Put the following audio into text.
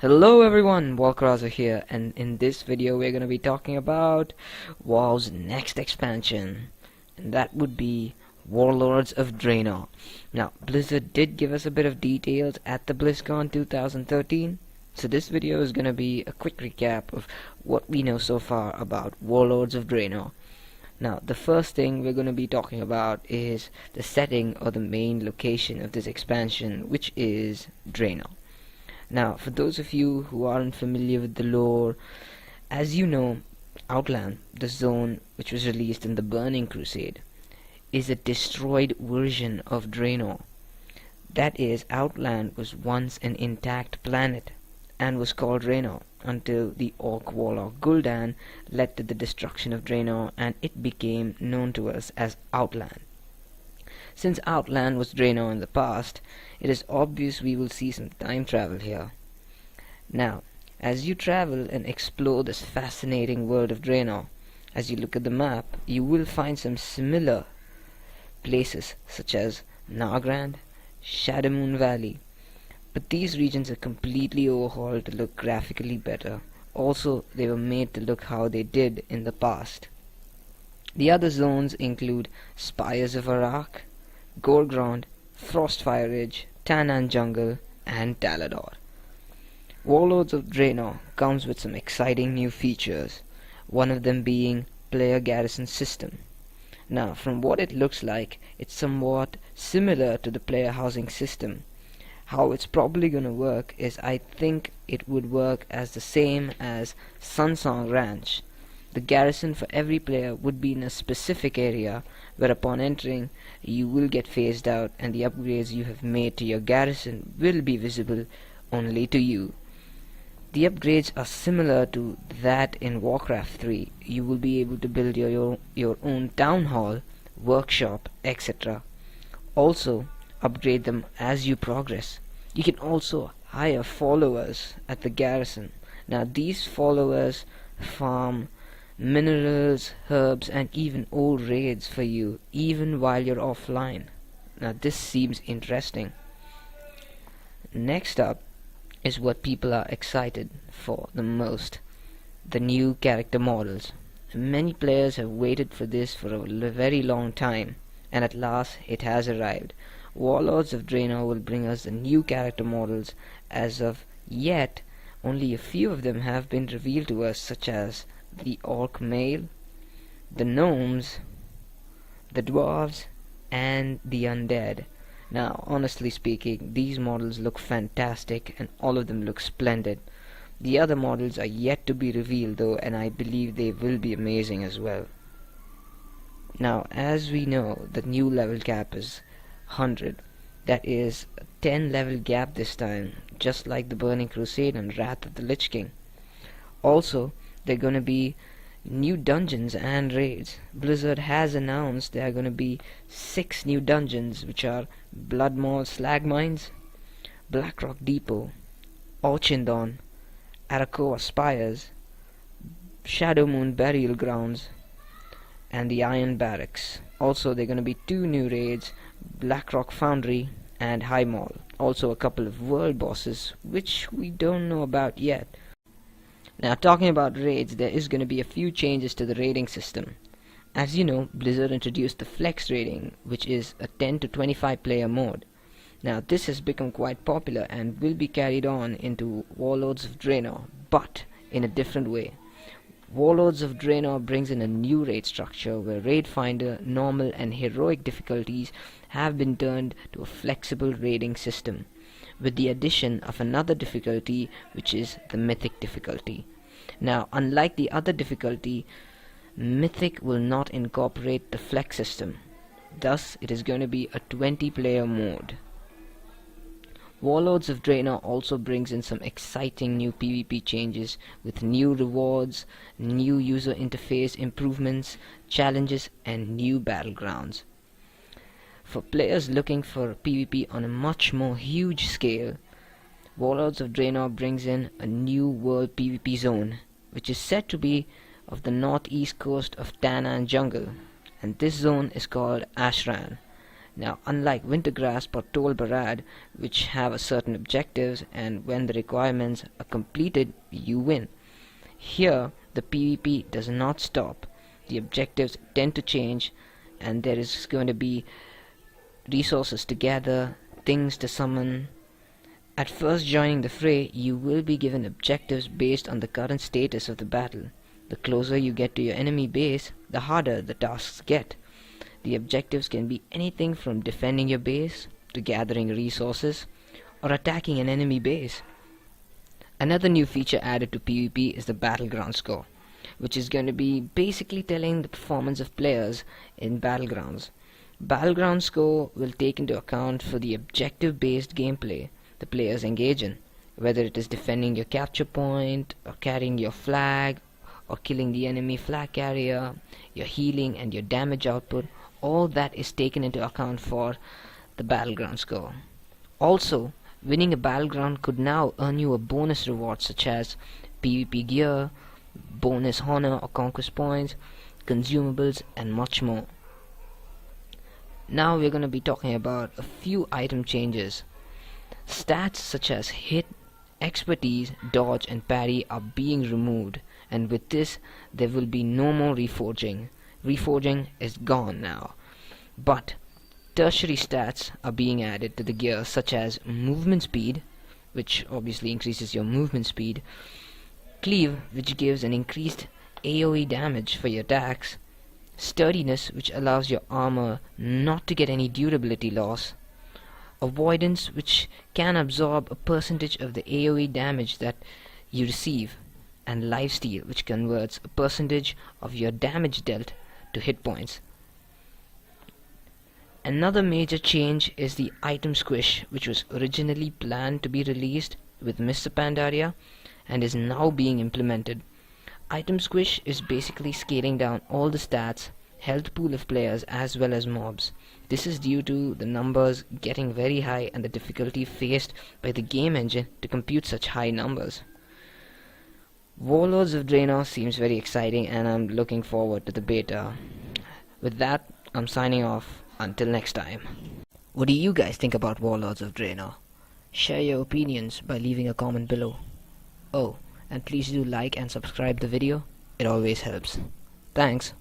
Hello everyone, Warcraft here, and in this video we're going to be talking about WoW's next expansion, and that would be Warlords of Draenor. Now, Blizzard did give us a bit of details at the BlizzCon 2013, so this video is going to be a quick recap of what we know so far about Warlords of Draenor. Now, the first thing we're going to be talking about is the setting or the main location of this expansion, which is Draenor. Now, for those of you who aren't familiar with the lore, as you know, Outland, the zone which was released in the Burning Crusade, is a destroyed version of Draenor. That is, Outland was once an intact planet and was called Draenor until the Orc warlock Gul'dan led to the destruction of Draenor, and it became known to us as Outland. Since Outland was Draenor in the past, it is obvious we will see some time travel here. Now, as you travel and explore this fascinating world of Draenor, as you look at the map, you will find some similar places such as Nagrand, Shadowmoon Valley, but these regions are completely overhauled to look graphically better. Also, they were made to look how they did in the past. The other zones include Spires of Arak, Gorgrond, Frostfire Ridge, Tanaan Jungle, and Talador. Warlords of Draenor comes with some exciting new features, one of them being player garrison system. Now, from what it looks like, it's somewhat similar to the player housing system. How it's probably going to work is, I think it would work as the same as Sunsong Ranch. The garrison for every player would be in a specific area, where upon entering you will get phased out and the upgrades you have made to your garrison will be visible only to you. The upgrades are similar to that in Warcraft 3. You will be able to build your own town hall, workshop, etc. Also, upgrade them as you progress. You can also hire followers at the garrison. Now, these followers farm minerals, herbs, and even old raids for you, even while you're offline. Now, this seems interesting. Next up is what people are excited for the most: the new character models. Many players have waited for this for a very long time, and at last it has arrived. Warlords of Draenor will bring us the new character models. As of yet, only a few of them have been revealed to us, such as the Orc male, the gnomes, the dwarves, and the undead. Now, honestly speaking, these models look fantastic and all of them look splendid. The other models are yet to be revealed though, and I believe they will be amazing as well. Now, as we know, the new level cap is 100. That is a 10 level gap this time, just like the Burning Crusade and Wrath of the Lich King. Also, there are going to be new dungeons and raids. Blizzard has announced there are going to be 6 new dungeons, which are Bloodmaw Slag Mines, Blackrock Depot, Orchindon, Arakoa Spires, Shadowmoon Burial Grounds, and the Iron Barracks. Also, there are going to be 2 new raids, Blackrock Foundry and High Mall. Also, a couple of world bosses, which we don't know about yet. Now, talking about raids, there is going to be a few changes to the raiding system. As you know, Blizzard introduced the Flex raiding, which is a 10 to 25 player mode. Now, this has become quite popular and will be carried on into Warlords of Draenor, but in a different way. Warlords of Draenor brings in a new raid structure where Raid Finder, Normal, and Heroic difficulties have been turned to a flexible raiding system, with the addition of another difficulty, which is the Mythic difficulty. Now, unlike the other difficulty, Mythic will not incorporate the Flex system. Thus, it is going to be a 20 player mode. Warlords of Draenor also brings in some exciting new PvP changes with new rewards, new user interface improvements, challenges, and new battlegrounds. For players looking for PvP on a much more huge scale, Warlords of Draenor brings in a new world PvP zone, which is said to be of the northeast coast of Tanaan Jungle, and this zone is called Ashran. Now, unlike Wintergrasp or Tol Barad, which have a certain objectives, and when the requirements are completed, you win. Here, the PvP does not stop. The objectives tend to change, and there is going to be resources to gather, things to summon. At first joining the fray, you will be given objectives based on the current status of the battle. The closer you get to your enemy base, the harder the tasks get. The objectives can be anything from defending your base, to gathering resources, or attacking an enemy base. Another new feature added to PvP is the Battleground score, which is going to be basically telling the performance of players in Battlegrounds. Battleground score will take into account for the objective-based gameplay the players engage in, whether it is defending your capture point, or carrying your flag, or killing the enemy flag carrier, your healing and your damage output. All that is taken into account for the Battleground score. Also, winning a Battleground could now earn you a bonus reward such as PvP gear, bonus honor or conquest points, consumables, and much more. Now we're going to be talking about a few item changes. Stats such as hit, expertise, dodge, and parry are being removed, and with this there will be no more reforging. Reforging is gone now. But tertiary stats are being added to the gear, such as movement speed, which obviously increases your movement speed, cleave, which gives an increased AoE damage for your attacks, sturdiness, which allows your armor not to get any durability loss, avoidance, which can absorb a percentage of the AoE damage that you receive, and lifesteal, which converts a percentage of your damage dealt to hit points. Another major change is the item squish, which was originally planned to be released with Mr. Pandaria and is now being implemented. Item squish is basically scaling down all the stats, health pool of players as well as mobs. This is due to the numbers getting very high and the difficulty faced by the game engine to compute such high numbers. Warlords of Draenor seems very exciting, and I'm looking forward to the beta. With that, I'm signing off. Until next time. What do you guys think about Warlords of Draenor? Share your opinions by leaving a comment below. Oh, and please do like and subscribe the video. It always helps. Thanks.